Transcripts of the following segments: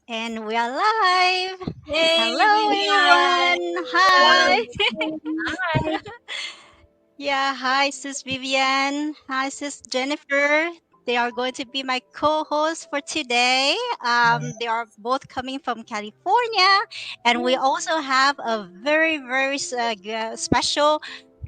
And we are live. Hey Hello, everyone! everyone. Hello. Hi. Hi. Yeah, hi, Sis Vivian. Hi, Sis Jennifer. They are going to be my co-hosts for today. They are both coming from California, and we also have a very special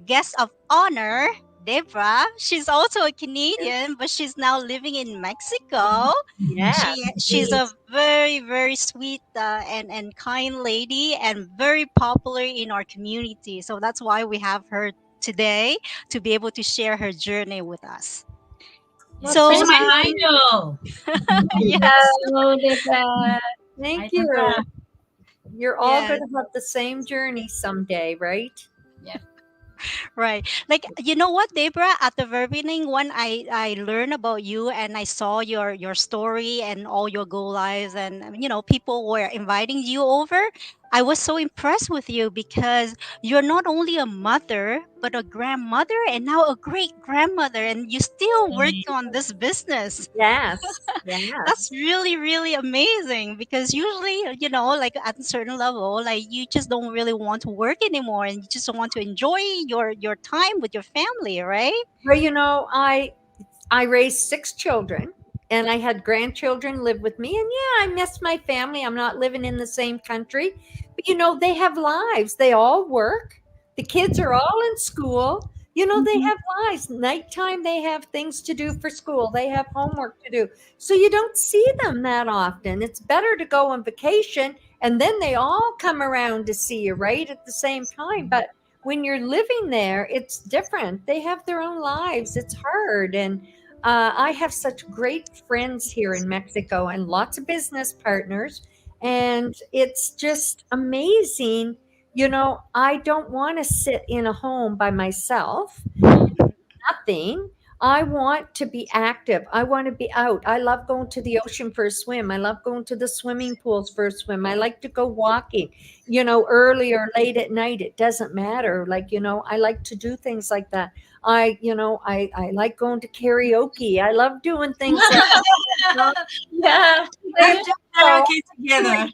guest of honor, Debra. She's also a Canadian, but she's now living in Mexico. Yes, She's indeed. a very sweet and kind lady and very popular in our community. So that's why we have her today to be able to share her journey with us. Well, So She's my Hi. idol. yes, Hello, Debra. Hi, Thank you. Debra. You're all going yes. to have the same journey someday, right? Yep. Right. Like you know what, Debra, at the very beginning when I learned about you and I saw your story and all your go lives and people were inviting you over, I was so impressed with you because you're not only a mother but a grandmother and now a great grandmother and you still work on this business. Yes. That's Yes. really amazing because usually, like at a certain level, like you just don't really want to work anymore and you just want to enjoy your time with your family, right? Well, I raised 6 children and I had grandchildren live with me. And yeah, I miss my family. I'm not living in the same country. But they have lives. They all work. The kids are all in school. They Mhm. have lives. Nighttime, they have things to do for school. They have homework to do. So you don't see them that often. It's better to go on vacation and then they all come around to see you right at the same time. But when you're living there, it's different. They have their own lives. It's hard. And I have such great friends here in Mexico and lots of business partners. And it's just amazing. I don't want to sit in a home by myself nothing. I want to be active. I want to be out. I love going to the ocean for a swim. I love going to the swimming pools for a swim. I like to go walking, early or late at night. It doesn't matter. Like, I like to do things like that. I like going to karaoke. I love doing things like that. Yeah, And, let's do karaoke together.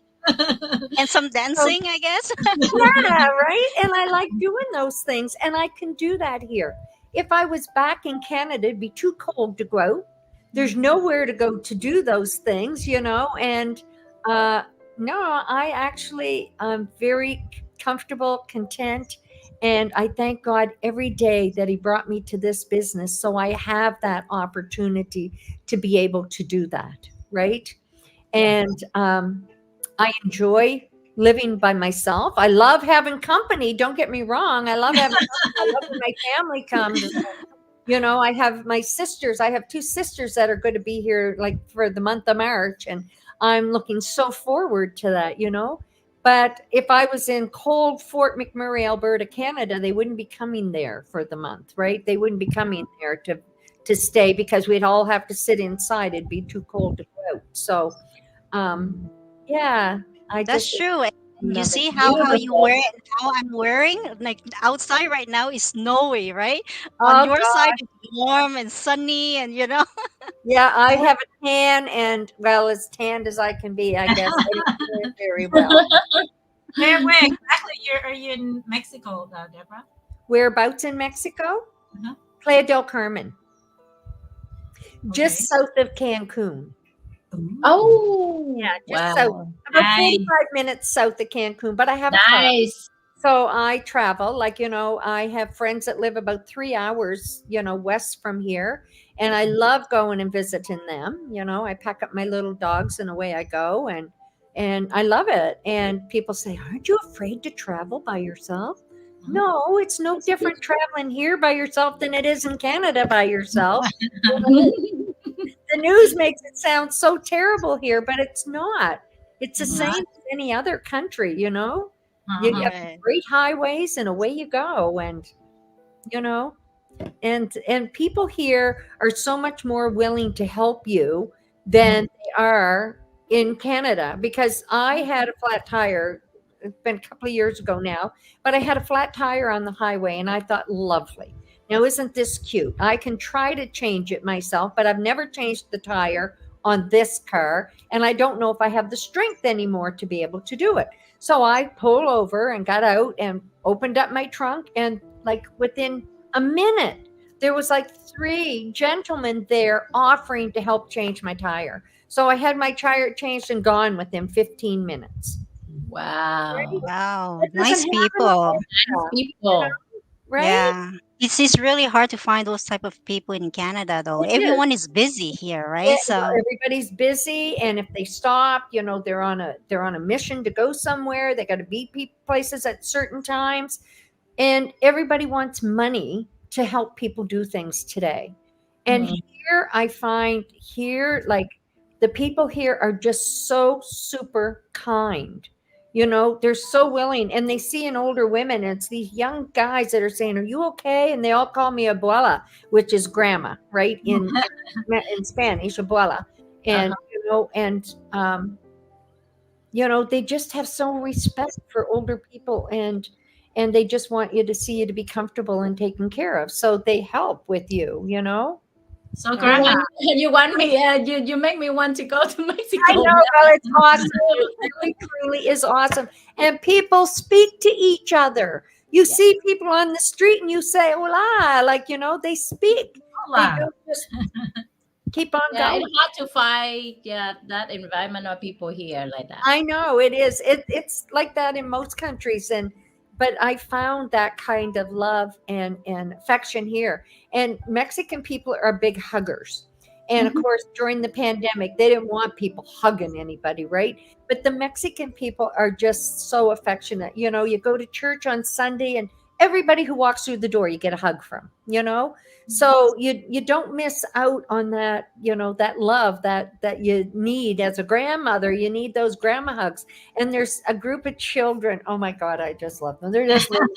And some so dancing, I guess. yeah, right? And I like doing those things, and I can do that here. If I was back in Canada, it'd be too cold to go out. There's nowhere to go to do those things, and uh, no, I actually am very comfortable, content, and I thank God every day that He brought me to this business so I have that opportunity to be able to do that, right? Yeah. And I enjoy living by myself. I love having company. Don't get me wrong. I love having company. I love when my family comes. I have my sisters. I have 2 sisters that are going to be here like for the month of March. And I'm looking so forward to that. But if I was in cold Fort McMurray, Alberta, Canada, they wouldn't be coming there for the month, right? They wouldn't be coming there to stay because we'd all have to sit inside. It'd be too cold to go out. So um, yeah, I That's just true. And you love it. see how you Beautiful. wear it, how I'm wearing? Like outside right now is snowy, right? On Oh your side God, it's warm and sunny and yeah, I more have a tan, and well, as tanned as I can be, I guess. I don't wear it very well. Where exactly are you in Mexico, Deborah? Whereabouts in Mexico? Uh-huh. Playa del Carmen, Okay. just south of Cancun. Ooh, Yeah, Oh, just south, wow. about nice. 45 minutes south of Cancun. But I have a car. Nice. So I travel, like, I have friends that live about 3 hours, west from here. And I love going and visiting them. I pack up my little dogs and away I go. And I love it. And people say, aren't you afraid to travel by yourself? Mhm. No, it's no different traveling here by yourself than it is in Canada by yourself. The news makes it sound so terrible here, but it's not. It's the Mhm. same as any other country, You Uh-huh. have right. great highways and away you go. And, you know, and people here are so much more willing to help you than they are in Canada because I had a flat tire. It's been a couple of years ago now, but I had a flat tire on the highway and I thought, lovely. Now, isn't this cute? I can try to change it myself, but I've never changed the tire on this car, and I don't know if I have the strength anymore to be able to do it. So I pulled over and got out and opened up my trunk, and like within a minute, there was like three gentlemen there offering to help change my tire. So I had my tire changed and gone within 15 minutes. Wow. Right? Wow, That doesn't nice happen in people. Nice Canada, people. right? Yeah. It's really hard to find those type of people in Canada though. It is. Everyone is busy here, right? Well, So, everybody's busy, and if they stop, they're on a mission to go somewhere. They got to be places at certain times, and everybody wants money to help people do things today. And Mm. here I find here, like, the people here are just so super kind. They're so willing, and they see in older women, and it's these young guys that are saying, "Are you okay?" And they all call me abuela, which is grandma, right? In Spanish, abuela. Uh-huh. And they just have so respect for older people, and they just want you to see you to be comfortable and taken care of. So they help with you. So, oh Grandma, wow. you want me? You make me want to go to I Mexico. know, well, it's awesome. It really, truly is awesome. And people speak to each other. You Yeah. see people on the street and you say, hola, like, they speak. They Hola. don't just keep on Yeah, going. it's hard to find that environment of people here like that. I know it is. It's like that in most countries, but I found that kind of love and affection here. And Mexican people are big huggers. And of Mhm. course, during the pandemic, they didn't want people hugging anybody, right? But the Mexican people are just so affectionate. You go to church on Sunday, and everybody who walks through the door, you get a hug from. So you don't miss out on that love that you need as a grandmother. You need those grandma hugs. And there's a group of children. Oh my God, I just love them. They're just little,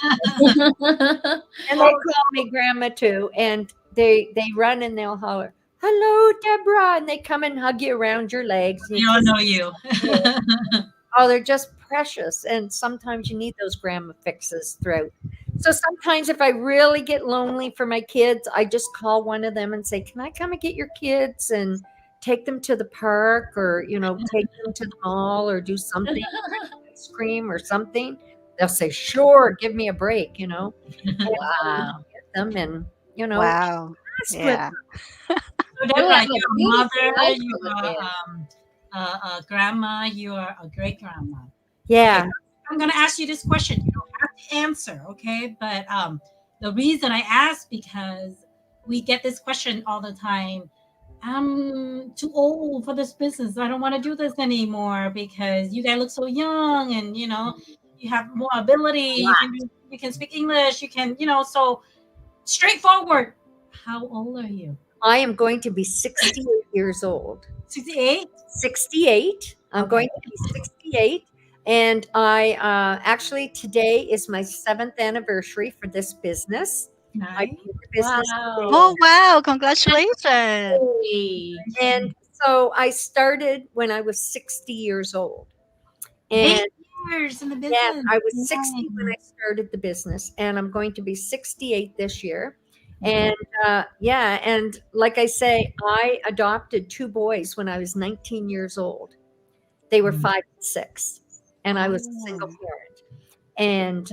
and they Well, call me grandma too. And they run and they'll holler, "Hello, Deborah," and they come and hug you around your legs, and they you all kiss know you. them. Oh, they're just precious. And sometimes you need those grandma fixes throughout. So sometimes if I really get lonely for my kids, I just call one of them and say, "Can I come and get your kids and take them to the park, or, take them to the mall, or do something, ice cream or something?" They'll say, "Sure, give me a break." And so you Wow. get them and, Wow. rest with Yeah. So, them. Deborah, Yeah. you're Yeah. a Beautiful mother, life you over are there. a grandma, you are a great grandma. Okay, Yeah. I'm going to ask you this question. You don't have to answer, okay? But the reason I ask because we get this question all the time. I'm too old for this business. I don't want to do this anymore because you guys look so young, and you have more ability. You can speak English. You can so straightforward. How old are you? I am going to be 68 years old. 68. 68. I'm Okay. going to be 68. And I actually, today is my 7th anniversary for this business. I Nice. did the business today. Wow. Oh wow, congratulations. Hey. And so I started when I was 60 years old. And 8 years in the yes, business. I was 60 when I Nice. started the business, and I'm going to be 68 this year. Okay. And yeah, and like I say, I adopted two boys when I was 19 years old. They were Mm. 5 and 6, and I was a single Oh. parent. And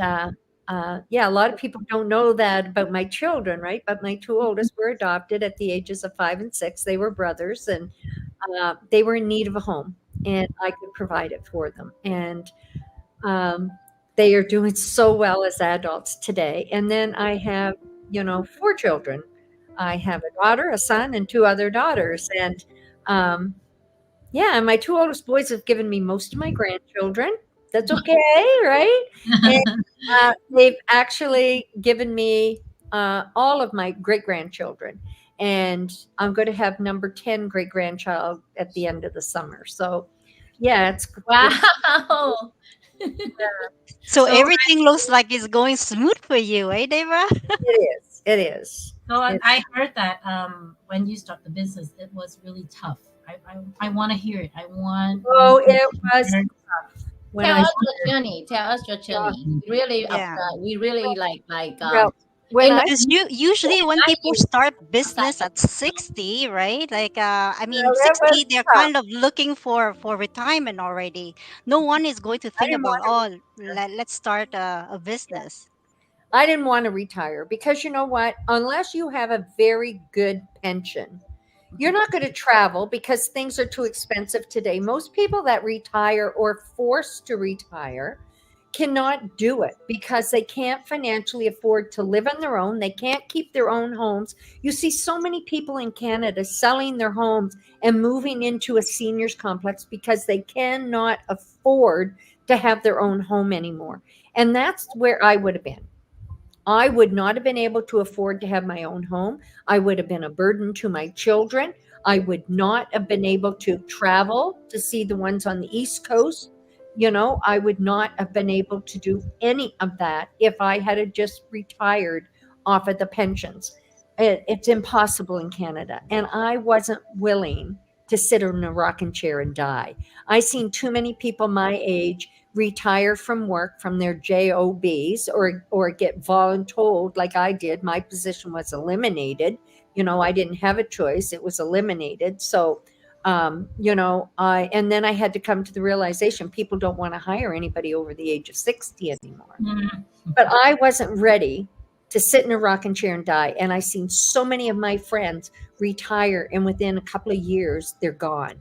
yeah, a lot of people don't know that about my children, right? But my two oldest were adopted at the ages of 5 and 6. They were brothers, and they were in need of a home, and I could provide it for them. And um, they are doing so well as adults today. And then I have, 4 children. I have a daughter, a son, and two other daughters. And yeah, and my two oldest boys have given me most of my grandchildren. That's okay, right? And they've actually given me all of my great grandchildren. And I'm going to have number 10 great grandchild at the end of the summer. So, yeah, Wow. So So everything looks like it's going smooth for you, eh, Debra? it is. It is. so It, I heard that when you start the business, it was really tough. I want to hear it. I want you oh, to it was share. tough when Tell I us your journey. Tell us your uh, journey. We really Yeah. we really well, like well, when And I Because you usually when I people use start business at 60, right? Like I mean well, that was 60, they're tough. kind of looking for retirement already. No one is going to I think didn't about, want to oh, retire. let's start a business. I didn't want to retire because you know what? Unless you have a very good pension, you're not going to travel because things are too expensive today. Most people that retire or forced to retire cannot do it because they can't financially afford to live on their own. They can't keep their own homes. You see so many people in Canada selling their homes and moving into a seniors complex because they cannot afford to have their own home anymore. And that's where I would have been. I would not have been able to afford to have my own home. I would have been a burden to my children. I would not have been able to travel to see the ones on the East Coast. You know, I would not have been able to do any of that if I had just retired off of the pensions. It's impossible in Canada. And I wasn't willing to sit in a rocking chair and die. I seen too many people my age retire from work from their jobs or get voluntold like I did. My position was eliminated. You know, I didn't have a choice, it was eliminated. So you know, I and then I had to come to the realization people don't want to hire anybody over the age of 60 anymore. mm, But I wasn't ready to sit in a rocking chair and die. And I seen so many of my friends retire and within a couple of years they're gone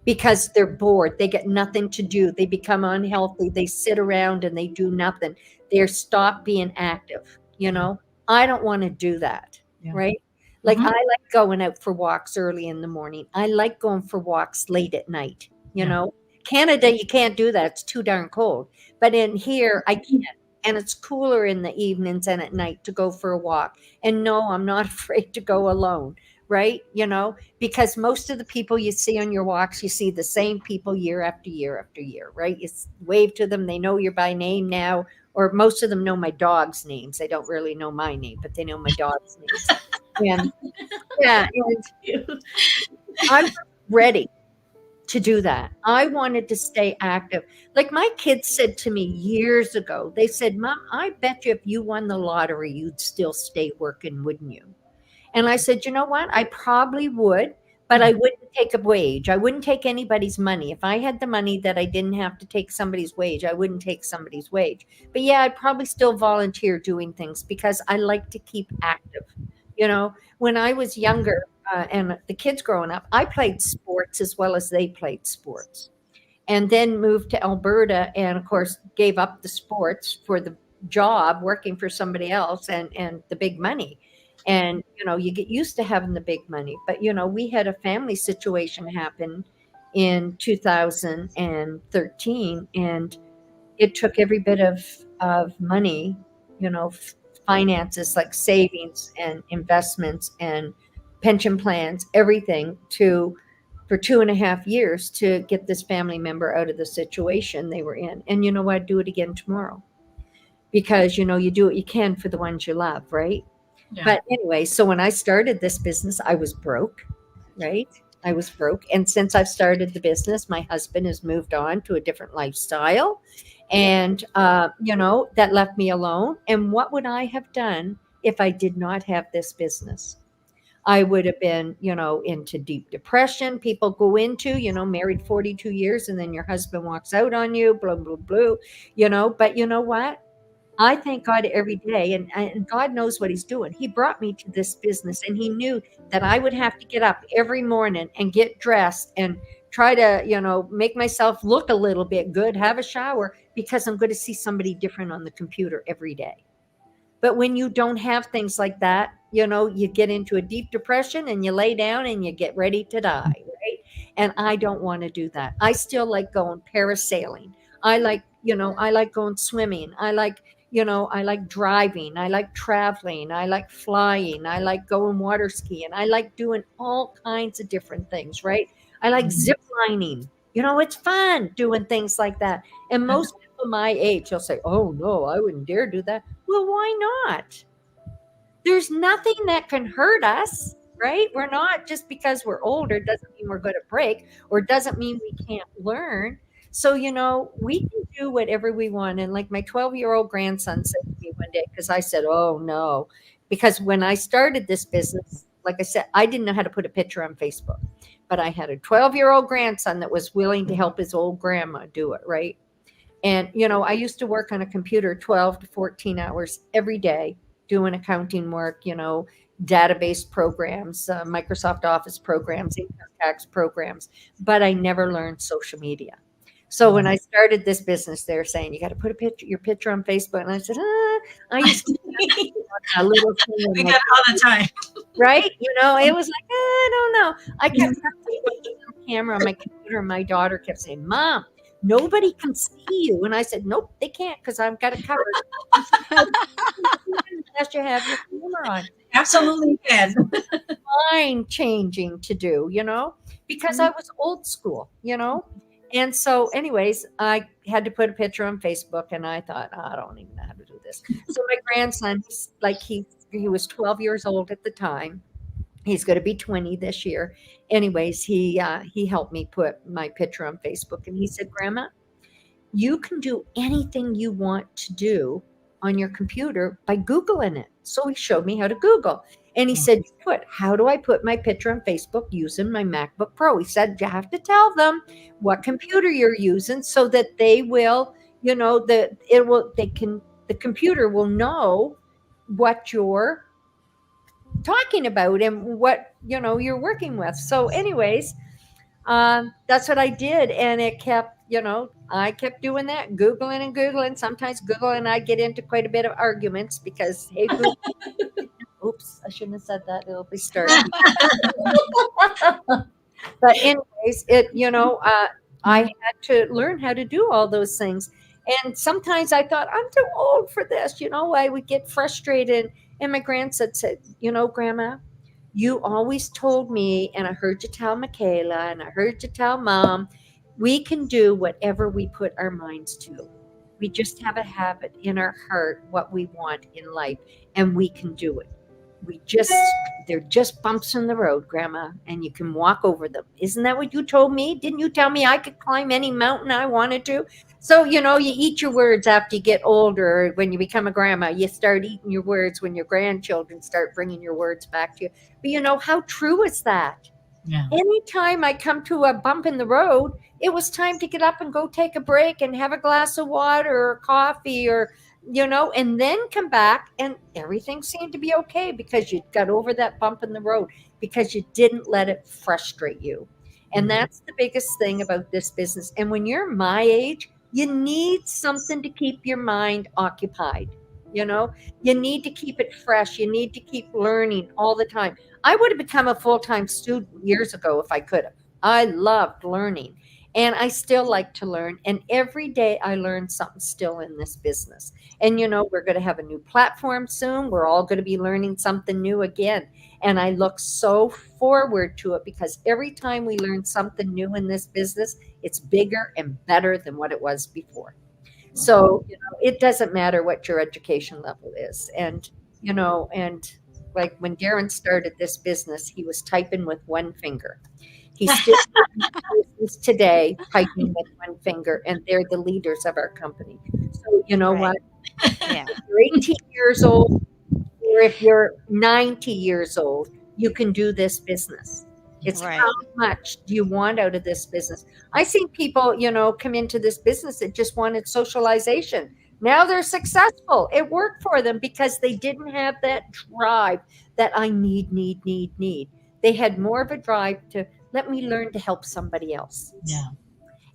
because they're bored. They get nothing to do. They become unhealthy. They sit around and they do nothing. They're stop being active. You yeah, know, I don't want to do that. yeah. Right. Like I Hmm. like going out for walks early in the morning. I like going for walks late at night. You Yeah. know, Canada, you can't do that. It's too darn cold. But in here, I can. And it's cooler in the evenings and at night to go for a walk. And no, I'm not afraid to go alone. Right. You know, because most of the people you see on your walks, you see the same people year after year after year, right? Wave to them, they know you by name now, or most of them know my dog's names. They don't really know my name, but they know my dog's names. And yeah, and I was ready to do that. I wanted to stay active. Like my kids said to me years ago, they said, Mom, I bet you if you won the lottery, you'd still stay working, wouldn't you? And I said, "You know what? I probably would, but I wouldn't take a wage. I wouldn't take anybody's money. If I had the money that I didn't have to take somebody's wage, I wouldn't take somebody's wage. But yeah, I'd probably still volunteer doing things because I like to keep active. You know, when I was younger and the kids growing up, I played sports as well as they played sports and then moved to Alberta and of course gave up the sports for the job working for somebody else and the big money. And you know, you get used to having the big money. But you know, we had a family situation happen in 2013 and it took every bit of money, you know, finances like savings and investments and pension plans, everything to for 2.5 years to get this family member out of the situation they were in. And you know what? Do it again tomorrow because you know you do what you can for the ones you love, right? Yeah. But anyway, so when I started this business, I was broke, right? I was broke. And since I've started the business, my husband has moved on to a different lifestyle. And, you know, that left me alone. And what would I have done if I did not have this business? I would have been, you know, into deep depression. People go into, you know, married 42 years and then your husband walks out on you, blah, blah, blah, you know. But you know what? I thank God every day, and God knows what He's doing. He brought me to this business, and He knew that I would have to get up every morning and get dressed and try to, you know, make myself look a little bit good, have a shower, because I'm going to see somebody different on the computer every day. But when you don't have things like that, you know, you get into a deep depression and you lay down and you get ready to die, right? And I don't want to do that. I still like going parasailing. I like, you know, I like going swimming. I like, you know, I like driving. I like traveling. I like flying. I like going water skiing. I like doing all kinds of different things, right? I like Mhm. zip lining. You know, it's fun doing things like that. And most people my age, will say, oh, no, I wouldn't dare do that. Well, why not? There's nothing that can hurt us, right? We're not just because we're older doesn't mean we're going to break or doesn't mean we can't learn. So, you know, we can do whatever we want. And like my 12-year-old grandson said to me one day because I said, "Oh no," because when I started this business, like I said, I didn't know how to put a picture on Facebook, but I had a 12-year-old grandson that was willing to help his old grandma do it, right? And, I used to work on a computer 12 to 14 hours every day doing accounting work, database programs, Microsoft Office programs, income tax programs, but I never learned social media. So when I started this business, they're saying you got to put your picture on Facebook, and I said, I used to have a little thing on We my get it all the time. right, it was like I don't know. I kept trying to put the camera on my computer, and my daughter kept saying, "Mom, nobody can see you," and I said, "Nope, they can't because I've got it covered." And she said, "Unless you have your camera on." Absolutely can. Mind changing to do, because I was old school. And so, anyways, I had to put a picture on Facebook, and I thought, "Oh, I don't even know how to do this." So my grandson, he was 12 years old at the time. He's going to be 20 this year. Anyways, he helped me put my picture on Facebook, and he said, "Grandma, you can do anything you want to do on your computer by Googling it." So he showed me how to Google. And he said, "How do I put my picture on Facebook using my MacBook Pro?" He said, "You have to tell them what computer you're using so that they will, the computer will know what you're talking about and what, you're working with." So, anyways, that's what I did, and it kept, I kept doing that, googling and googling. Sometimes Google and I get into quite a bit of arguments because, hey, Google, oops, I shouldn't have said that. It'll be starting. But anyways, I had to learn how to do all those things. And sometimes I thought, I'm too old for this. I would get frustrated. And my grandson said, "Grandma, you always told me, and I heard you tell Michaela, and I heard you tell Mom, we can do whatever we put our minds to. We just have a habit in our heart what we want in life, and we can do it. We just, they're just bumps in the road, Grandma, and you can walk over them. Isn't that what you told me? Didn't you tell me I could climb any mountain I wanted to?" So, you eat your words after you get older. When you become a grandma, you start eating your words when your grandchildren start bringing your words back to you. But how true is that? Yeah. Anytime I come to a bump in the road, it was time to get up and go take a break and have a glass of water or coffee or, and then come back, and everything seemed to be okay because you got over that bump in the road because you didn't let it frustrate you. And that's the biggest thing about this business. And when you're my age, you need something to keep your mind occupied. You need to keep it fresh. You need to keep learning all the time. I would have become a full-time student years ago if I could have. I loved learning, and I still like to learn. And every day I learn something still in this business. And we're going to have a new platform soon. We're all going to be learning something new again. And I look so forward to it because every time we learn something new in this business, it's bigger and better than what it was before. So, it doesn't matter what your education level is. And like when Darren started this business, he was typing with one finger. He's still business today typing with one finger, and they're the leaders of our company. So, you know Right. what? Yeah. If you're 18 years old, or if you're 90 years old, you can do this business. It's Right. how much do you want out of this business? I seen people, come into this business that just wanted socialization. Now they're successful. It worked for them because they didn't have that drive that I need, need, need, need. They had more of a drive to let me learn to help somebody else, Yeah.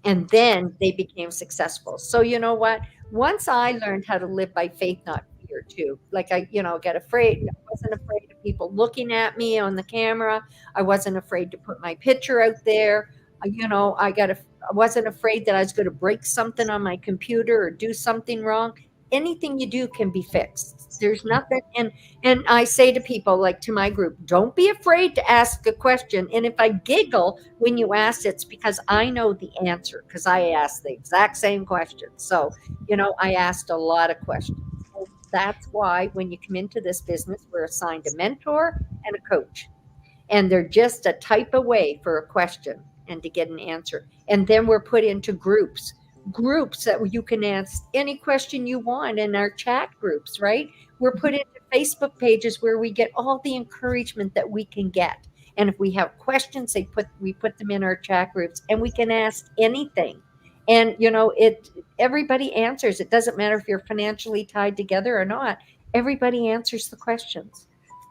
and then they became successful. So you know what? Once I learned how to live by faith, not fear, too. Like I, get afraid. I wasn't afraid of people looking at me on the camera. I wasn't afraid to put my picture out there. I wasn't afraid that I was going to break something on my computer or do something wrong. Anything you do can be fixed. There's nothing, and I say to people, like to my group, don't be afraid to ask a question. And if I giggle when you ask, it's because I know the answer because I asked the exact same question. So, I asked a lot of questions. So that's why when you come into this business, we're assigned a mentor and a coach, and they're just a type away for a question and to get an answer. And then we're put into groups groups that you can ask any question you want in our chat groups, right? We're put into Facebook pages where we get all the encouragement that we can get. And if we have questions, we put them in our chat groups and we can ask anything. And it everybody answers. It doesn't matter if you're financially tied together or not. Everybody answers the questions.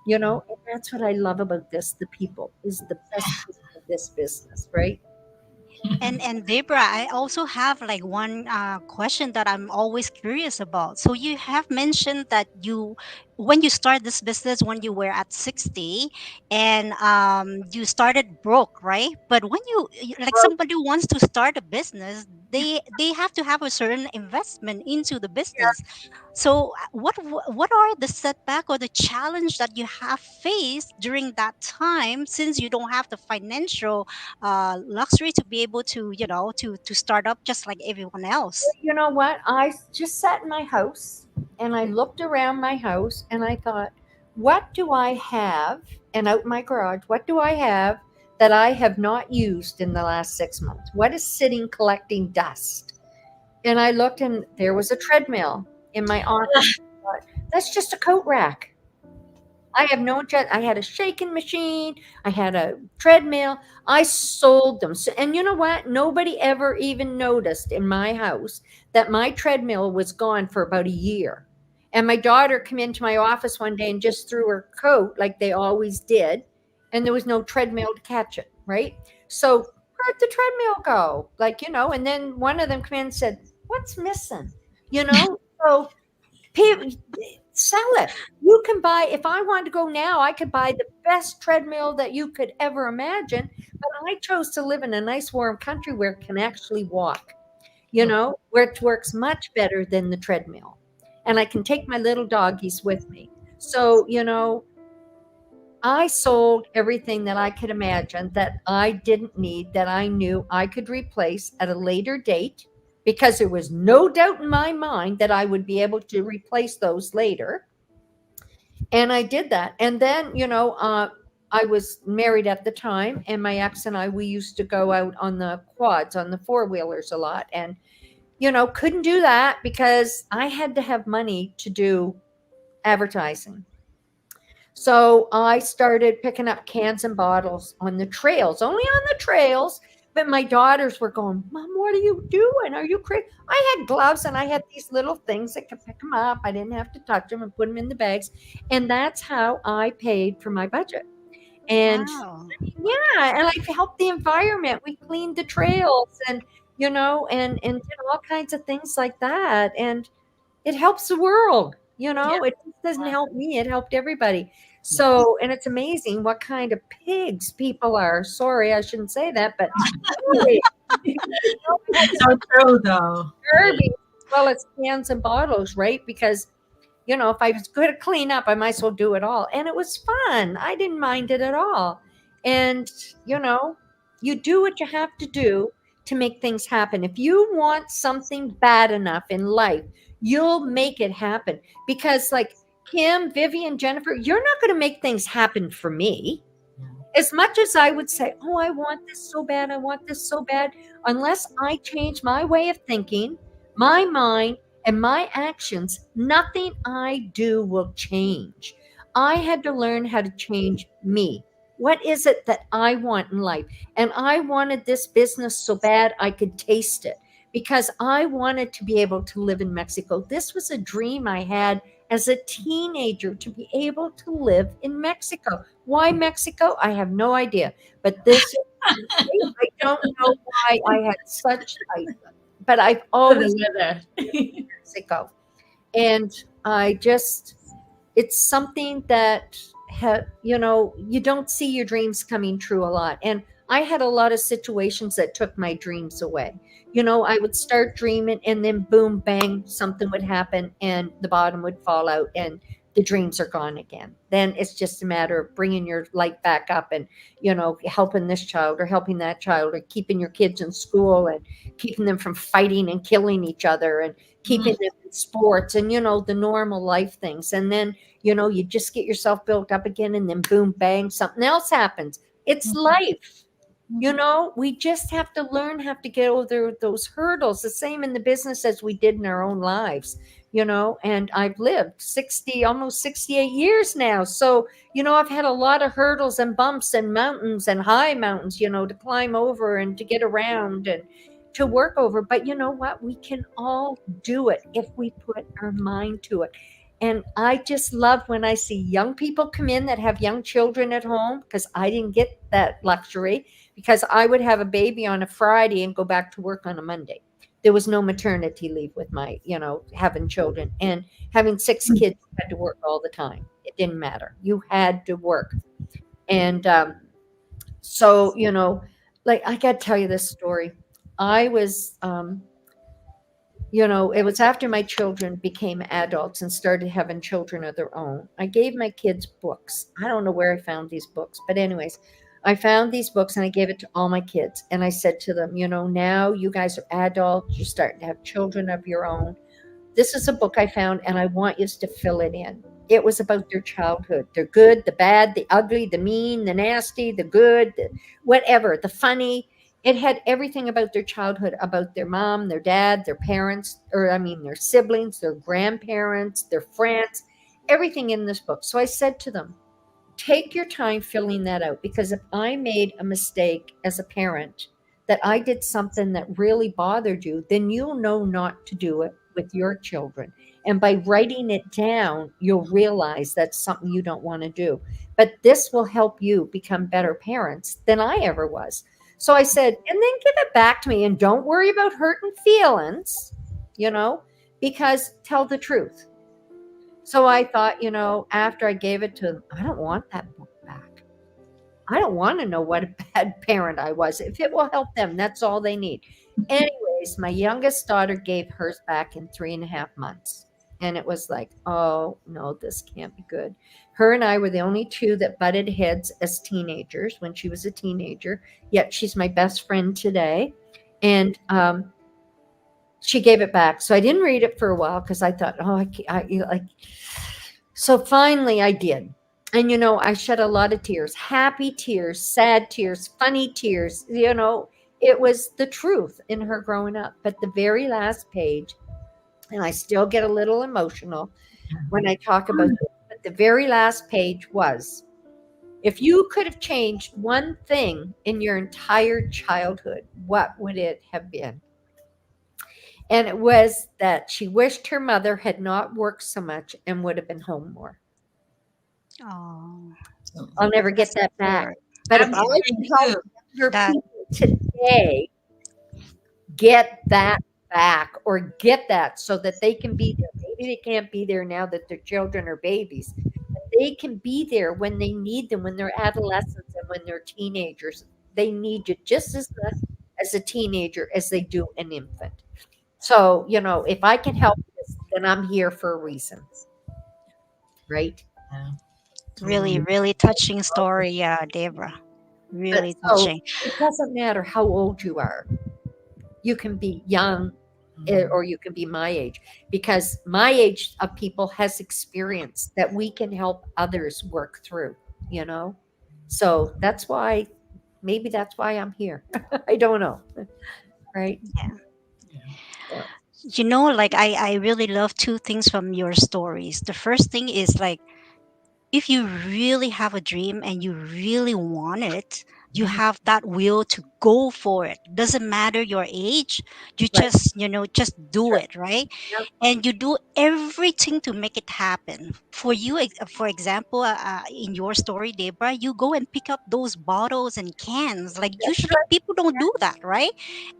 And that's what I love about this. The people is the best part of this business, right? And Debra, I also have like one question that I'm always curious about. So you have mentioned that when you start this business when you were at 60, and you started broke, right? But when like somebody wants to start a business, they have to have a certain investment into the business. So, what are the setback or the challenge that you have faced during that time, since you don't have the financial luxury to be able to to start up just like everyone else? You know what? I just sat in my house and I looked around my house and I thought, what do I have? And out in my garage, what do I have that I have not used in the last 6 months? What is sitting collecting dust? And I looked and there was a treadmill in my office. I thought, that's just a coat rack. I have no jet. I had a shaking machine. I had a treadmill. I sold them. So, and you know what? Nobody ever even noticed in my house that my treadmill was gone for about a year. And my daughter came into my office one day and just threw her coat like they always did. And there was no treadmill to catch it, right? So where'd the treadmill go? And then one of them came in and said, what's missing? So sell it. You can buy, if I wanted to go now, I could buy the best treadmill that you could ever imagine. But I chose to live in a nice warm country where it can actually walk, where it works much better than the treadmill. And I can take my little doggies with me. So, I sold everything that I could imagine that I didn't need, that I knew I could replace at a later date, because there was no doubt in my mind that I would be able to replace those later. And I did that. And then, I was married at the time, and my ex and I, we used to go out on the quads, on the four wheelers a lot. And, couldn't do that because I had to have money to do advertising. So I started picking up cans and bottles on the trails, only on the trails. But my daughters were going, Mom, what are you doing? Are you crazy? I had gloves and I had these little things that could pick them up. I didn't have to touch them and put them in the bags. And that's how I paid for my budget. And Wow. yeah, and I helped the environment. We cleaned the trails and, and did all kinds of things like that. And it helps the world. Yeah. It just doesn't Wow. help me, it helped everybody. Yes. So, and it's amazing what kind of pigs people are. Sorry, I shouldn't say that, but really, we had So true, though. garbage as well as cans and bottles, right? Because if I was good at clean up, I might as well do it all. And it was fun. I didn't mind it at all. And, you know, you do what you have to do to make things happen. If you want something bad enough in life, you'll make it happen. Because, like Kim, Vivian, Jennifer, you're not going to make things happen for me. As much as I would say, oh, I want this so bad, I want this so bad, unless I change my way of thinking, my mind, and my actions, nothing I do will change. I had to learn how to change me. What is it that I want in life? And I wanted this business so bad I could taste it because I wanted to be able to live in Mexico. This was a dream I had as a teenager to be able to live in Mexico. Why Mexico? I have no idea. But this, I don't know why I had but I've For the always weather. Mexico. And I just, it's something that, you don't see your dreams coming true a lot. And I had a lot of situations that took my dreams away. I would start dreaming and then boom, bang, something would happen and the bottom would fall out and the dreams are gone again. Then it's just a matter of bringing your light back up and, helping this child or helping that child or keeping your kids in school and keeping them from fighting and killing each other and keeping Mm, them in sports and, the normal life things. And then, you just get yourself built up again and then boom, bang, something else happens. It's mhm. life. You know, we just have to learn how to get over those hurdles, the same in the business as we did in our own lives, you know. And I've lived 60, almost 68 years now. So, you know, I've had a lot of hurdles and bumps and mountains and high mountains, you know, to climb over and to get around and to work over. But you know what? We can all do it if we put our mind to it. And I just love when I see young people come in that have young children at home, because I didn't get that luxury, because I would have a baby on a Friday and go back to work on a Monday. There was no maternity leave with my, you know, having children and having six kids. You had to work all the time. It didn't matter. You had to work. And so, you know, like I got to tell you this story. I was, you know, it was after my children became adults and started having children of their own. I gave my kids books. I don't know where I found these books, but anyways, I found these books and I gave it to all my kids. And I said to them, you know, now you guys are adults, you're starting to have children of your own. This is a book I found and I want you to fill it in. It was about their childhood, the good, the bad, the ugly, the mean, the nasty, the good, the whatever, the funny. It had everything about their childhood, about their mom, their dad, their parents, or I mean, their siblings, their grandparents, their friends, everything in this book. So I said to them, take your time filling that out, because if I made a mistake as a parent, that I did something that really bothered you, then you'll know not to do it with your children. And by writing it down, you'll realize that's something you don't want to do. But this will help you become better parents than I ever was. So I said, and then give it back to me and don't worry about hurting feelings, you know, because tell the truth. So I thought, you know, after I gave it to them, I don't want that book back. I don't want to know what a bad parent I was. If it will help them, that's all they need. Anyways, my youngest daughter gave hers back in 3.5 months. And it was like, oh, no, this can't be good. Her and I were the only two that butted heads as teenagers when she was a teenager. Yet she's my best friend today. And she gave it back. So I didn't read it for a while because I thought, oh, like. So finally, I did. And you know, I shed a lot of tears, happy tears, sad tears, funny tears. You know, it was the truth in her growing up. But the very last page, and I still get a little emotional when I talk about this, but the very last page was, if you could have changed one thing in your entire childhood, what would it have been? And it was that she wished her mother had not worked so much and would have been home more. Oh, I'll never get that's that back. good. But if I I'm can crying help too. younger That people today get that back, or get that so that they can be there. Maybe they can't be there now that their children are babies. But they can be there when they need them, when they're adolescents and when they're teenagers. They need you just as much as a teenager as they do an infant. So, you know, if I can help this, then I'm here for a reason, right? Yeah, really, totally. really touching story. Yeah, Debra. But Really so touching. it doesn't matter how old you are. You can be young, or you can be my age, because my age of people has experience that we can help others work through, you know? So that's why, maybe that's why I'm here. I don't know. Right. Yeah. Yeah. So, Like I really love two things from your stories. The first thing is like if you really have a dream and you really want it, you Yeah. have that will to go for it. Doesn't matter your age, you right. just do Sure. it, right? Yep. And you do everything to make it happen. For you, for example, in your story, Debra, you go and pick up those bottles and cans. Like That's usually right. people don't do that, right?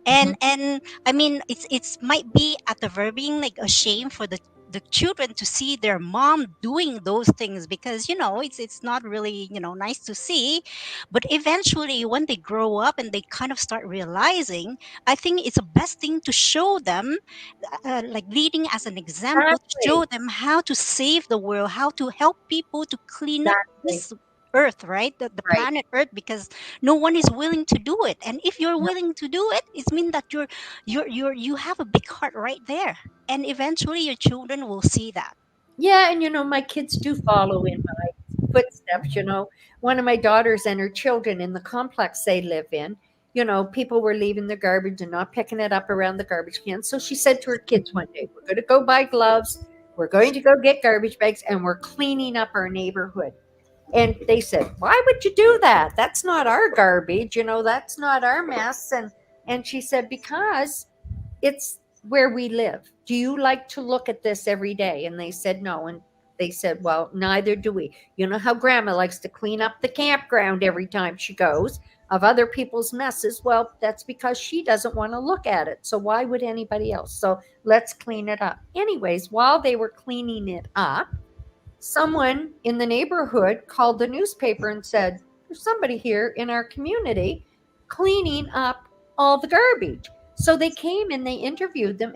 Mhm. And I mean, it's might be at the very beginning like a shame for the children to see their mom doing those things because it's not really nice to see, but eventually when they grow up and they kind of start realizing, I think it's the best thing to show them, like leading as an example, to show Exactly. them how to save the world, how to help people to clean up Exactly. this earth, right? The Right. planet earth, because no one is willing to do it. And if you're Yep. willing to do it, it means that you have a big heart right there, and eventually your children will see that. Yeah. And, you know, my kids do follow in. footsteps. One of my daughters and her children in the complex they live in, people were leaving their garbage and not picking it up around the garbage can. So she said to her kids one day, we're going to go buy gloves. We're going to go get garbage bags and we're cleaning up our neighborhood. And they said, why would you do that? That's not our garbage. That's not our mess. And she said, because it's where we live. Do you like to look at this every day? And they said, no. And they said, well, neither do we. You know how grandma likes to clean up the campground every time she goes of other people's messes? Well, that's because she doesn't want to look at it. So why would anybody else? So let's clean it up. Anyways, while they were cleaning it up, someone in the neighborhood called the newspaper and said, there's somebody here in our community cleaning up all the garbage. So they came and they interviewed them,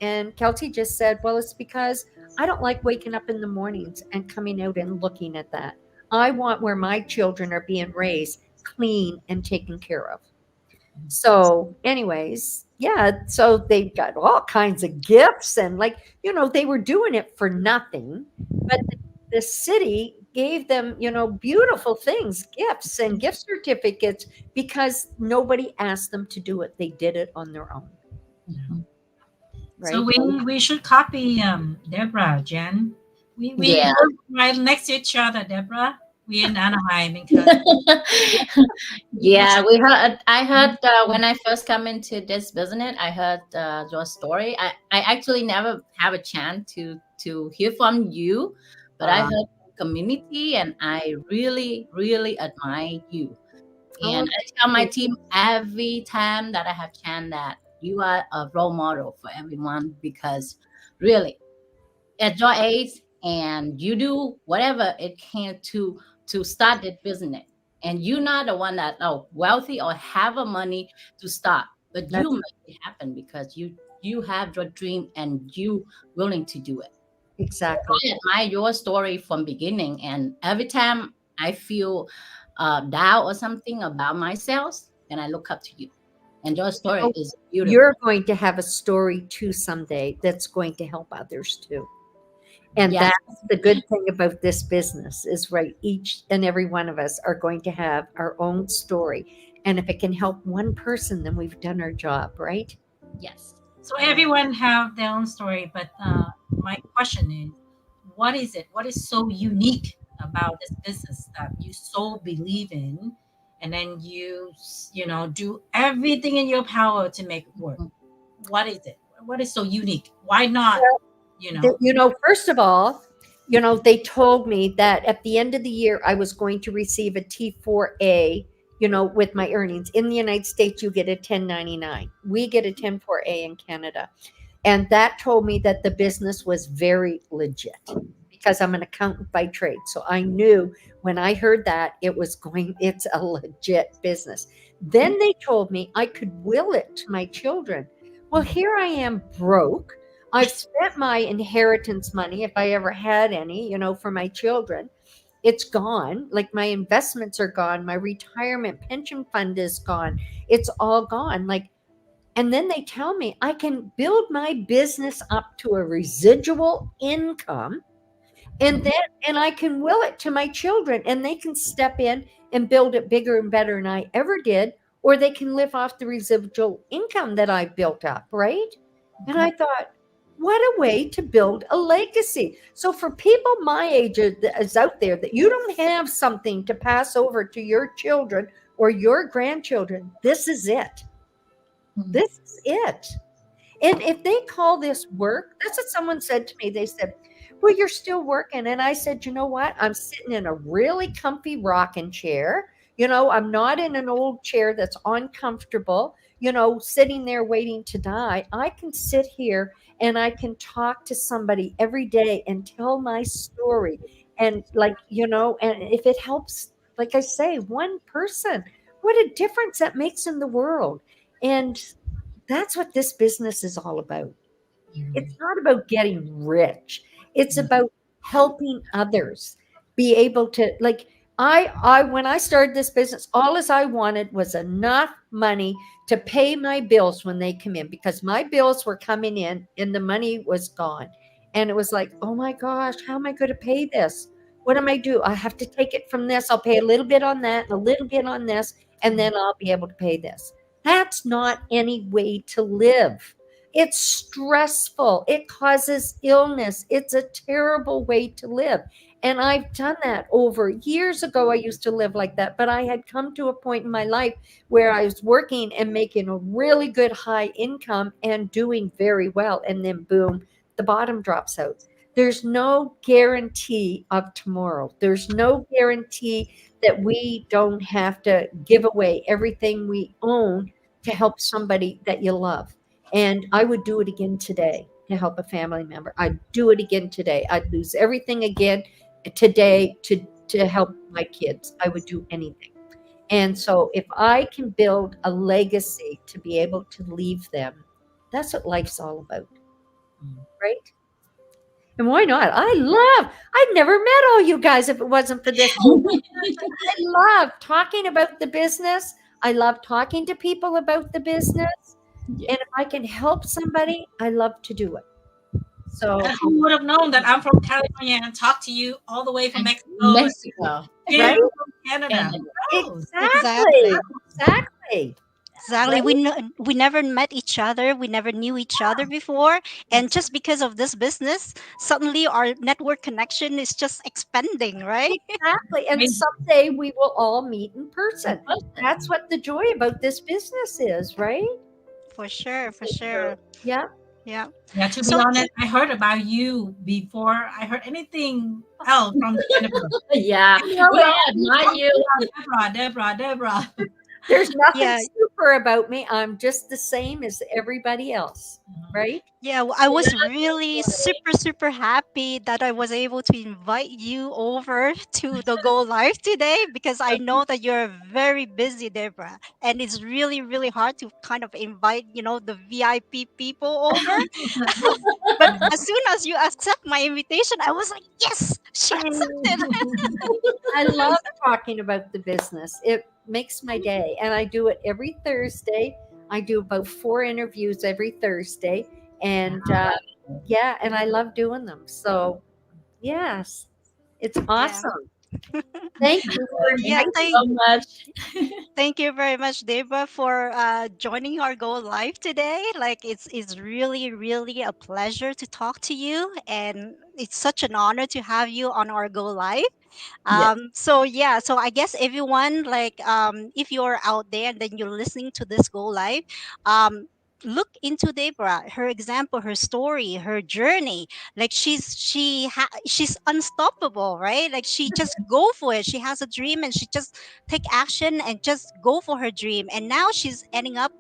and Kelsey just said, well, it's because I don't like waking up in the mornings and coming out and looking at that. I want where my children are being raised clean and taken care of. So, anyways, yeah, so they got all kinds of gifts, and they were doing it for nothing, but the city gave them, beautiful things, gifts and gift certificates, because nobody asked them to do it. They did it on their own. Mhm. So Right? we should copy Debra, Jen. We Yeah. live right next to each other, Debra. We in Anaheim because Yeah, we heard. I heard when I first come into this business, I heard your story. I actually never have a chance to hear from you, but I Uh, heard community, and I really really admire you. oh, And I tell my team every time that I have chance that you are a role model for everyone, because really at your age, and you do whatever it can to start that business, and you're not the one that wealthy or have a money to start, but you that's make it happen because you have your dream and you willing to do it. exactly. I admire your story from beginning, and every time I feel doubt or something about myself, then I look up to you, and your story Oh, is beautiful. you're going to have a story too someday that's going to help others too. And Yes. that's the good thing about this business is right. Each and every one of us are going to have our own story. And if it can help one person, then we've done our job, right? Yes. so everyone have their own story. But my question is, what is it? What is so unique about this business that you so believe in, and then do everything in your power to make it work? Mhm. What is it? What is so unique? Why not? You know. First of all, they told me that at the end of the year, I was going to receive a T4A, with my earnings. In the United States, you get a 1099. We get a 10-4A in Canada. And that told me that the business was very legit because I'm an accountant by trade. So I knew when I heard that it's a legit business. Then they told me I could will it to my children. Well, here I am broke. I've spent my inheritance money, if I ever had any, for my children. It's gone. Like my investments are gone. My retirement pension fund is gone. It's all gone. And then they tell me I can build my business up to a residual income, and I can will it to my children, and they can step in and build it bigger and better than I ever did, or they can live off the residual income that I built up, right? And I thought, what a way to build a legacy. So for people my age that is out there, that you don't have something to pass over to your children or your grandchildren, this is it. Mhm. This is it. And if they call this work, that's what someone said to me. They said, well, you're still working. And I said, you know what? I'm sitting in a really comfy rocking chair. I'm not in an old chair that's uncomfortable, sitting there waiting to die. I can sit here and I can talk to somebody every day and tell my story. And and if it helps, like I say, one person, what a difference that makes in the world. And that's what this business is all about. It's not about getting rich. It's Mhm. about helping others be able to I when I started this business, all as I wanted was enough money to pay my bills when they come in, because my bills were coming in and the money was gone. And it was like, oh my gosh, how am I going to pay this? What am I do? I have to take it from this. I'll pay a little bit on that and a little bit on this, and then I'll be able to pay this. That's not any way to live. It's stressful. It causes illness. It's a terrible way to live. And I've done that over years ago. I used to live like that, but I had come to a point in my life where I was working and making a really good high income and doing very well. And then boom, the bottom drops out. There's no guarantee of tomorrow. There's no guarantee that we don't have to give away everything we own to help somebody that you love. And I would do it again today to help a family member. I'd do it again today. I'd lose everything again today to help my kids. I would do anything. And so if I can build a legacy to be able to leave them, that's what life's all about. Right? And why not? I'd never met all you guys if it wasn't for this. I love talking about the business. I love talking to people about the business. Yeah. And if I can help somebody, I love to do it. So, And who would have known that I'm from California and talk to you all the way from Mexico, Mexico. here right? from Canada? Canada. Oh, Exactly. Exactly. Exactly. Exactly. Right? We never met each other. We never knew each other before, and just because of this business, suddenly our network connection is just expanding, right? Exactly. And amazing. someday we will all meet in person. Person. That's what the joy about this business is, right? For sure, for sure. Yeah. Yeah. Yeah, to be So honest, I heard about you before I heard anything else from Jennifer. Yeah. You know, We all admire you. Deborah. there's nothing yeah, super about me. I'm just the same as everybody else, right? yeah, I was really super, super happy that I was able to invite you over to the Go Live today because I know that you're very busy, Debra, and it's really, really hard to kind of invite, the VIP people over. But as soon as you accept my invitation, I was like, yes, she accepted. I love talking about the business. It makes my day. And I do it every Thursday. I do about 4 interviews every Thursday. And yeah, and I love doing them. So, yes, it's Yeah, awesome. Thank you for yeah. Thank you inviting so me. much. Thank you very much, Debra, for joining our Go Live today. Like it's really, really a pleasure to talk to you, and it's such an honor to have you on our Go Live. Yes. So yeah, so I guess everyone, like, if you're out there and then you're listening to this Go Live, um look into Debra, her example, her story, her journey. Like she's unstoppable, right? Like she just go for it. She has a dream and she just take action and just go for her dream, and now she's ending up,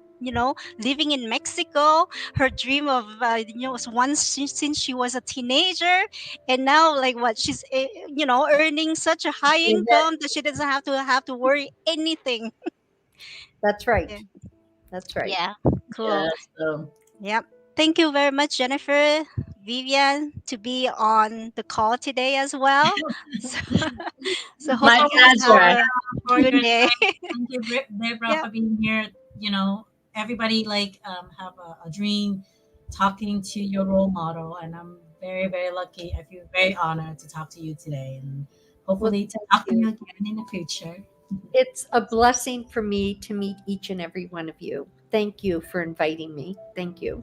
living in Mexico. Her dream of, was once since she was a teenager, and now, like, what she's, earning such a high income that she doesn't have to worry anything. That's right. Yeah. That's right. Yeah, cool. Yeah. So Yep. Thank you very much, Jennifer, Vivian, to be on the call today as well. So, so hope my you guys have pleasure. a For good your day. time. Thank you, Debra, Yep. for being here. Everybody have a dream talking to your role model, and I'm very, very lucky. I feel very honored to talk to you today, and Well, hopefully to thank talk to you you. again in the future. It's a blessing for me to meet each and every one of you. Thank you for inviting me. Thank you.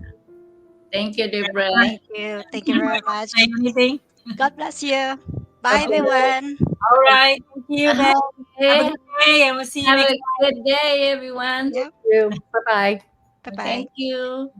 Thank you, Debra. Thank you. Thank you very much. Say anything? God bless you. Bye, Okay. everyone. All right. Thank you, Ben. Have a Okay. good day, and we'll see you Have next a good day, everyone. Yep. Bye bye. Bye time. Okay. bye. Thank you.